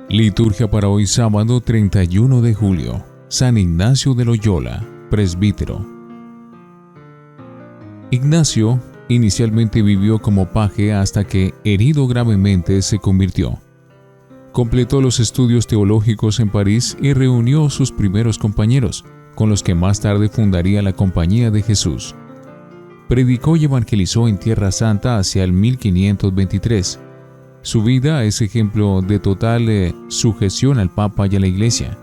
Liturgia para hoy sábado 31 de julio. San Ignacio de Loyola, presbítero. Ignacio inicialmente vivió como paje hasta que, herido gravemente, se convirtió. Completó los estudios teológicos en París y reunió sus primeros compañeros, con los que más tarde fundaría la Compañía de Jesús. Predicó y evangelizó en Tierra Santa hacia el 1523. Su vida es ejemplo de total sujeción al Papa y a la Iglesia.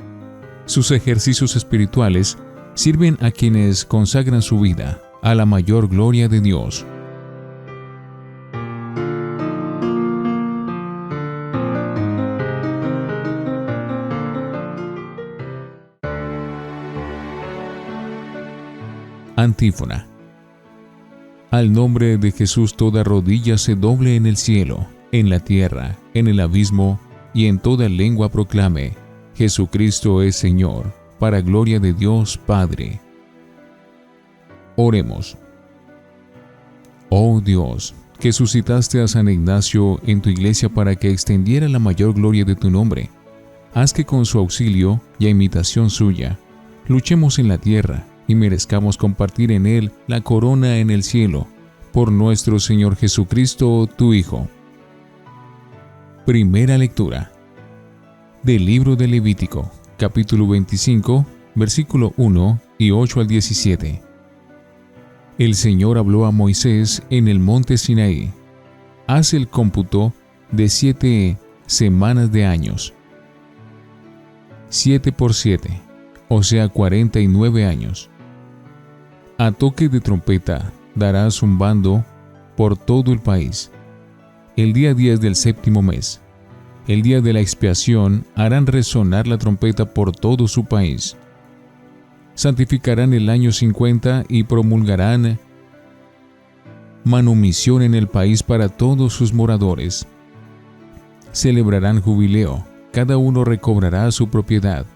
Sus ejercicios espirituales sirven a quienes consagran su vida a la mayor gloria de Dios. Antífona. Al nombre de Jesús toda rodilla se doble en el cielo, en la tierra, en el abismo, y en toda lengua proclame: Jesucristo es Señor, para gloria de Dios Padre. Oremos. Oh Dios, que suscitaste a San Ignacio en tu iglesia para que extendiera la mayor gloria de tu nombre, haz que con su auxilio y a imitación suya, luchemos en la tierra y merezcamos compartir en él la corona en el cielo, por nuestro Señor Jesucristo, tu Hijo. Primera lectura del libro de Levítico, capítulo 25, versículo 1 y 8 al 17. El Señor habló a Moisés en el monte Sinaí: haz el cómputo de 7 semanas de años, 7 por 7, o sea 49 años. A toque de trompeta darás un bando por todo el país. El día 10 del séptimo mes, el día de la expiación, harán resonar la trompeta por todo su país. Santificarán el año 50 y promulgarán manumisión en el país para todos sus moradores. Celebrarán jubileo, cada uno recobrará su propiedad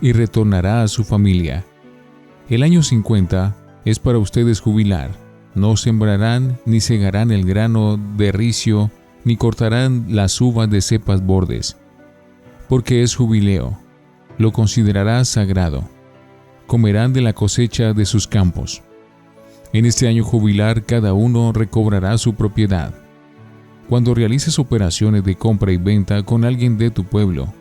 y retornará a su familia. El año 50 es para ustedes jubilar. No sembrarán ni segarán el grano de ricio, ni cortarán las uvas de cepas bordes, porque es jubileo, lo considerarás sagrado. Comerán de la cosecha de sus campos. En este año jubilar cada uno recobrará su propiedad. Cuando realices operaciones de compra y venta con alguien de tu pueblo,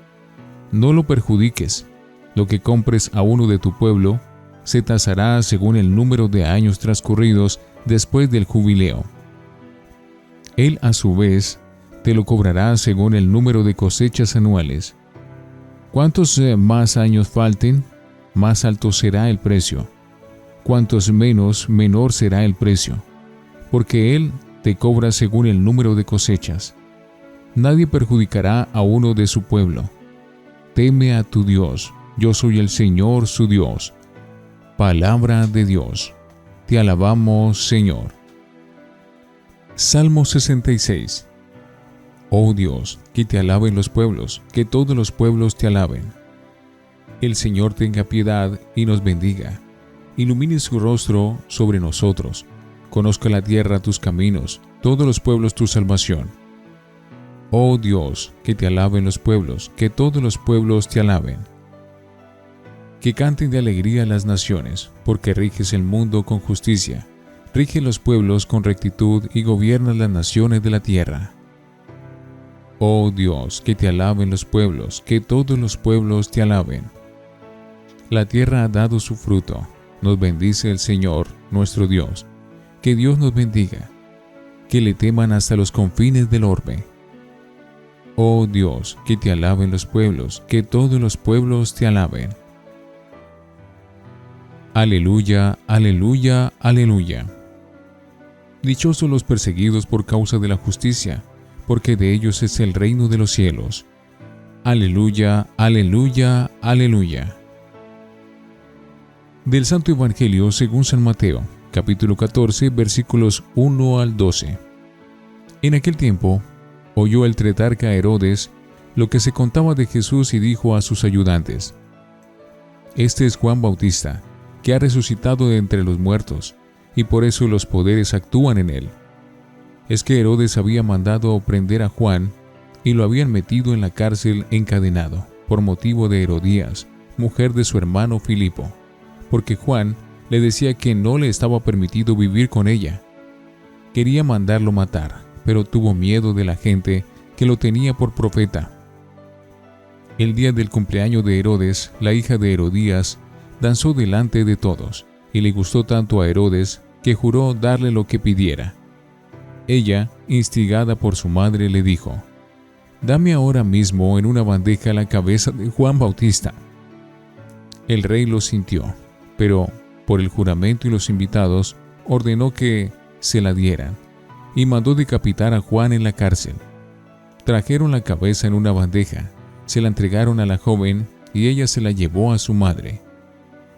no lo perjudiques. Lo que compres a uno de tu pueblo se tasará según el número de años transcurridos después del jubileo. Él a su vez te lo cobrará según el número de cosechas anuales. Cuantos más años falten, más alto será el precio. Cuantos menos, menor será el precio, porque Él te cobra según el número de cosechas. Nadie perjudicará a uno de su pueblo. Teme a tu Dios, yo soy el Señor su Dios. Palabra de Dios. Te alabamos, Señor. Salmo 66. Oh Dios, que te alaben los pueblos, que todos los pueblos te alaben. El Señor tenga piedad y nos bendiga. Ilumine su rostro sobre nosotros. Conozca la tierra tus caminos, todos los pueblos tu salvación. Oh Dios, que te alaben los pueblos, que todos los pueblos te alaben. Que canten de alegría las naciones, porque riges el mundo con justicia. Rige los pueblos con rectitud y gobierna las naciones de la tierra. Oh Dios, que te alaben los pueblos, que todos los pueblos te alaben. La tierra ha dado su fruto, nos bendice el Señor, nuestro Dios. Que Dios nos bendiga, que le teman hasta los confines del orbe. Oh Dios, que te alaben los pueblos, que todos los pueblos te alaben. Aleluya, aleluya, aleluya. Dichosos los perseguidos por causa de la justicia, porque de ellos es el reino de los cielos. Aleluya, aleluya, aleluya. Del Santo Evangelio según San Mateo, capítulo 14, versículos 1 al 12. En aquel tiempo, oyó el tetrarca Herodes lo que se contaba de Jesús y dijo a sus ayudantes: Este es Juan Bautista, que ha resucitado de entre los muertos, y por eso los poderes actúan en él. Es que Herodes había mandado prender a Juan y lo habían metido en la cárcel encadenado, por motivo de Herodías, mujer de su hermano Filipo, porque Juan le decía que no le estaba permitido vivir con ella. Quería mandarlo matar, pero tuvo miedo de la gente que lo tenía por profeta. El día del cumpleaños de Herodes, la hija de Herodías danzó delante de todos, y le gustó tanto a Herodes que juró darle lo que pidiera. Ella, instigada por su madre, le dijo: «Dame ahora mismo en una bandeja la cabeza de Juan Bautista». El rey lo sintió, pero por el juramento y los invitados ordenó que se la dieran, y mandó decapitar a Juan en la cárcel. Trajeron la cabeza en una bandeja, se la entregaron a la joven y ella se la llevó a su madre.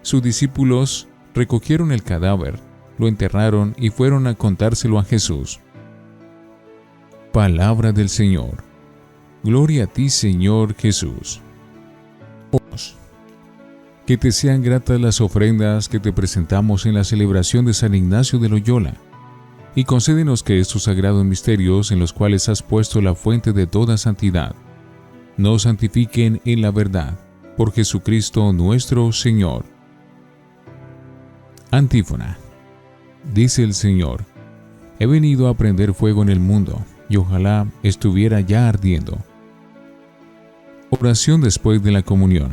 Sus discípulos recogieron el cadáver, lo enterraron y fueron a contárselo a Jesús. Palabra del Señor. Gloria a ti, Señor Jesús. Oremos. Que te sean gratas las ofrendas que te presentamos en la celebración de San Ignacio de Loyola, y concédenos que estos sagrados misterios en los cuales has puesto la fuente de toda santidad, nos santifiquen en la verdad, por Jesucristo nuestro Señor. Antífona. Dice el Señor: he venido a prender fuego en el mundo, y ojalá estuviera ya ardiendo. Oración después de la comunión.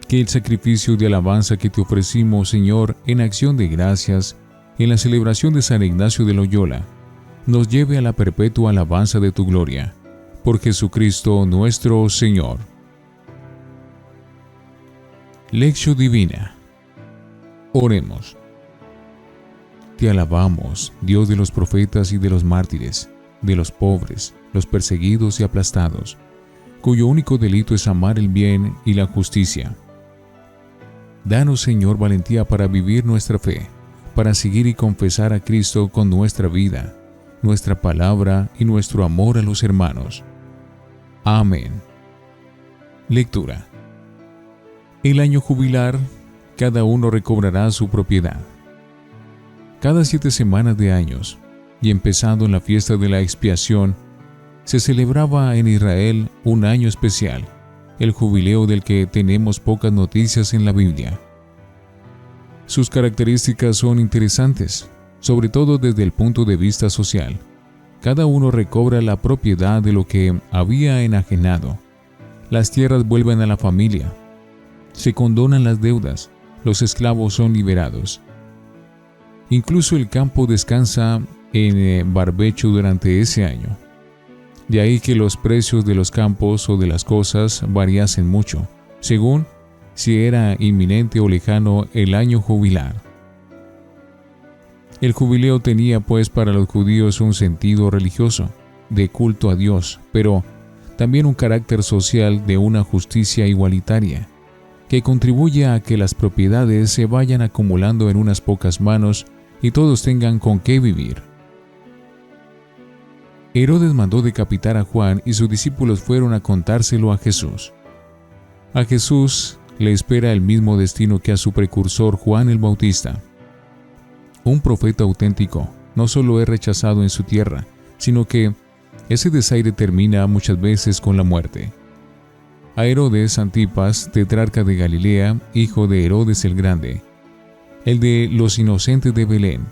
Que el sacrificio de alabanza que te ofrecimos, Señor, en acción de gracias, en la celebración de San Ignacio de Loyola, nos lleve a la perpetua alabanza de tu gloria. Por Jesucristo nuestro Señor. Lección Divina. Oremos. Te alabamos, Dios de los profetas y de los mártires, de los pobres, los perseguidos y aplastados, cuyo único delito es amar el bien y la justicia. Danos, Señor, valentía para vivir nuestra fe, para seguir y confesar a Cristo con nuestra vida, nuestra palabra y nuestro amor a los hermanos. Amén. Lectura. El año jubilar, cada uno recobrará su propiedad. Cada 7 semanas de años, y empezando en la fiesta de la expiación, se celebraba en Israel un año especial, el jubileo del que tenemos pocas noticias en la Biblia. Sus características son interesantes, sobre todo desde el punto de vista social. Cada uno recobra la propiedad de lo que había enajenado. Las tierras vuelven a la familia. Se condonan las deudas. Los esclavos son liberados. Incluso el campo descansa en barbecho durante ese año. De ahí que los precios de los campos o de las cosas variasen mucho, según si era inminente o lejano el año jubilar. El jubileo tenía pues para los judíos un sentido religioso, de culto a Dios, pero también un carácter social de una justicia igualitaria, que contribuye a que las propiedades se vayan acumulando en unas pocas manos y todos tengan con qué vivir. Herodes mandó decapitar a Juan y sus discípulos fueron a contárselo a Jesús. A Jesús le espera el mismo destino que a su precursor Juan el Bautista. Un profeta auténtico no solo es rechazado en su tierra, sino que ese desaire termina muchas veces con la muerte. A Herodes Antipas, tetrarca de Galilea, hijo de Herodes el Grande, el de los inocentes de Belén,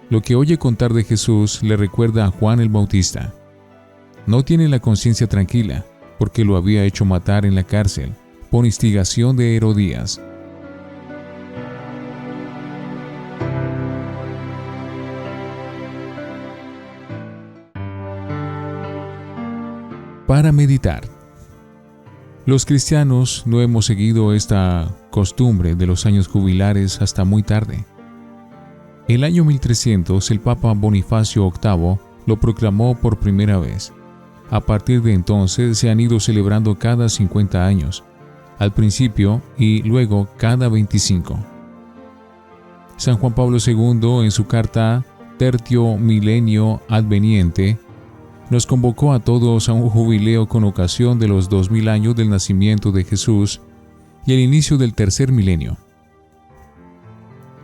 lo que oye contar de Jesús le recuerda a Juan el Bautista. No tiene la conciencia tranquila, porque lo había hecho matar en la cárcel, por instigación de Herodías. Para meditar. Los cristianos no hemos seguido esta costumbre de los años jubilares hasta muy tarde. El año 1300 el Papa Bonifacio VIII lo proclamó por primera vez. A partir de entonces se han ido celebrando cada 50 años, al principio y luego cada 25. San Juan Pablo II, en su carta Tertio Milenio Adveniente, nos convocó a todos a un jubileo con ocasión de los 2000 años del nacimiento de Jesús y el inicio del tercer milenio.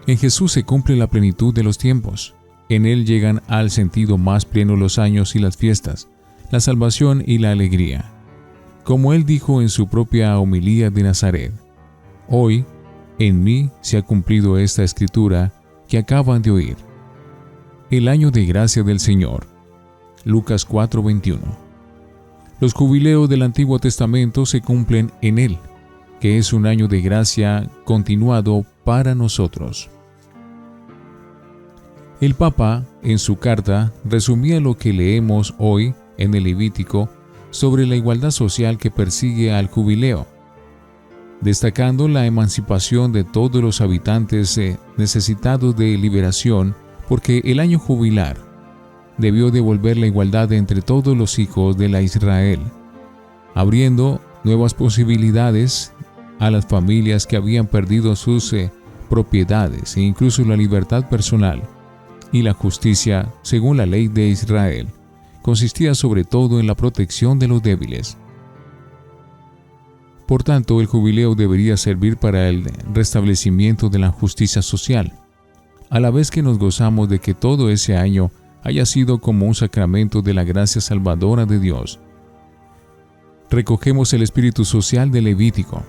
En Jesús se cumple la plenitud de los tiempos. En Él llegan al sentido más pleno los años y las fiestas, la salvación y la alegría. Como Él dijo en su propia homilía de Nazaret: hoy, en mí se ha cumplido esta escritura que acaban de oír. El año de gracia del Señor. Lucas 4:21. Los jubileos del Antiguo Testamento se cumplen en Él, que es un año de gracia continuado para nosotros. El Papa, en su carta, resumía lo que leemos hoy en el Levítico sobre la igualdad social que persigue al jubileo, destacando la emancipación de todos los habitantes necesitados de liberación, porque el año jubilar debió devolver la igualdad entre todos los hijos de la Israel, abriendo nuevas posibilidades a las familias que habían perdido sus propiedades e incluso la libertad personal. Y la justicia, según la ley de Israel, consistía sobre todo en la protección de los débiles. Por tanto, el jubileo debería servir para el restablecimiento de la justicia social, a la vez que nos gozamos de que todo ese año haya sido como un sacramento de la gracia salvadora de Dios. Recogemos el espíritu social del Levítico.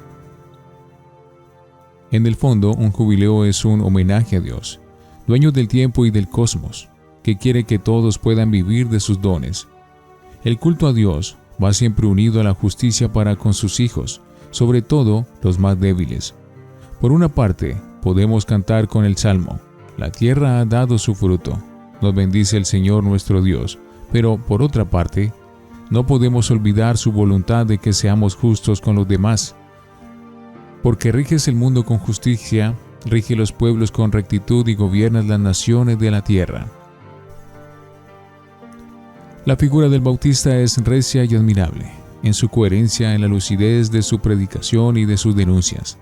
En el fondo, un jubileo es un homenaje a Dios, dueño del tiempo y del cosmos, que quiere que todos puedan vivir de sus dones. El culto a Dios va siempre unido a la justicia para con sus hijos, sobre todo los más débiles. Por una parte, podemos cantar con el Salmo: la tierra ha dado su fruto, nos bendice el Señor nuestro Dios. Pero por otra parte, no podemos olvidar su voluntad de que seamos justos con los demás. Porque riges el mundo con justicia, rige los pueblos con rectitud y gobiernas las naciones de la tierra. La figura del Bautista es recia y admirable, en su coherencia, en la lucidez de su predicación y de sus denuncias.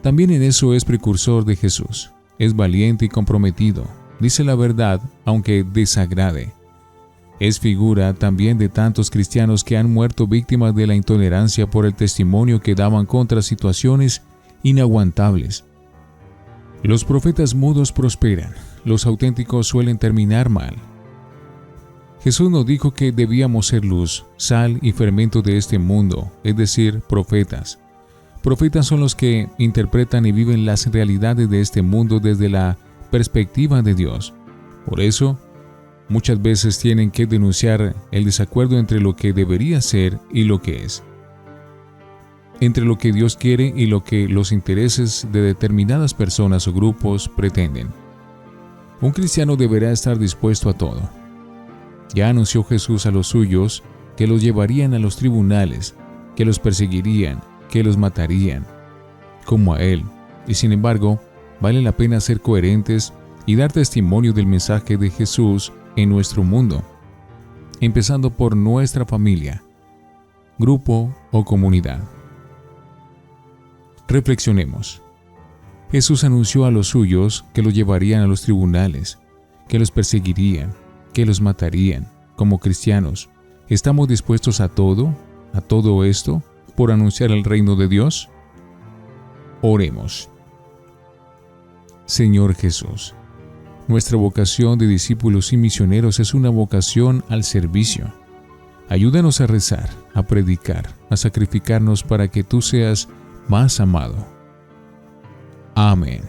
También en eso es precursor de Jesús. Es valiente y comprometido, dice la verdad aunque desagrade. Es figura también de tantos cristianos que han muerto víctimas de la intolerancia por el testimonio que daban contra situaciones inaguantables. Los profetas mudos prosperan, los auténticos suelen terminar mal. Jesús nos dijo que debíamos ser luz, sal y fermento de este mundo, es decir, profetas. Profetas son los que interpretan y viven las realidades de este mundo desde la perspectiva de Dios. Por eso, muchas veces tienen que denunciar el desacuerdo entre lo que debería ser y lo que es, entre lo que Dios quiere y lo que los intereses de determinadas personas o grupos pretenden. Un cristiano deberá estar dispuesto a todo. Ya anunció Jesús a los suyos que los llevarían a los tribunales, que los perseguirían, que los matarían, como a Él. Y sin embargo, vale la pena ser coherentes y dar testimonio del mensaje de Jesús en nuestro mundo, empezando por nuestra familia, grupo o comunidad. Reflexionemos. Jesús anunció a los suyos que los llevarían a los tribunales, que los perseguirían, que los matarían. Como cristianos, ¿estamos dispuestos a todo esto, por anunciar el reino de Dios? Oremos. Señor Jesús, nuestra vocación de discípulos y misioneros es una vocación al servicio. Ayúdanos a rezar, a predicar, a sacrificarnos para que tú seas más amado. Amén.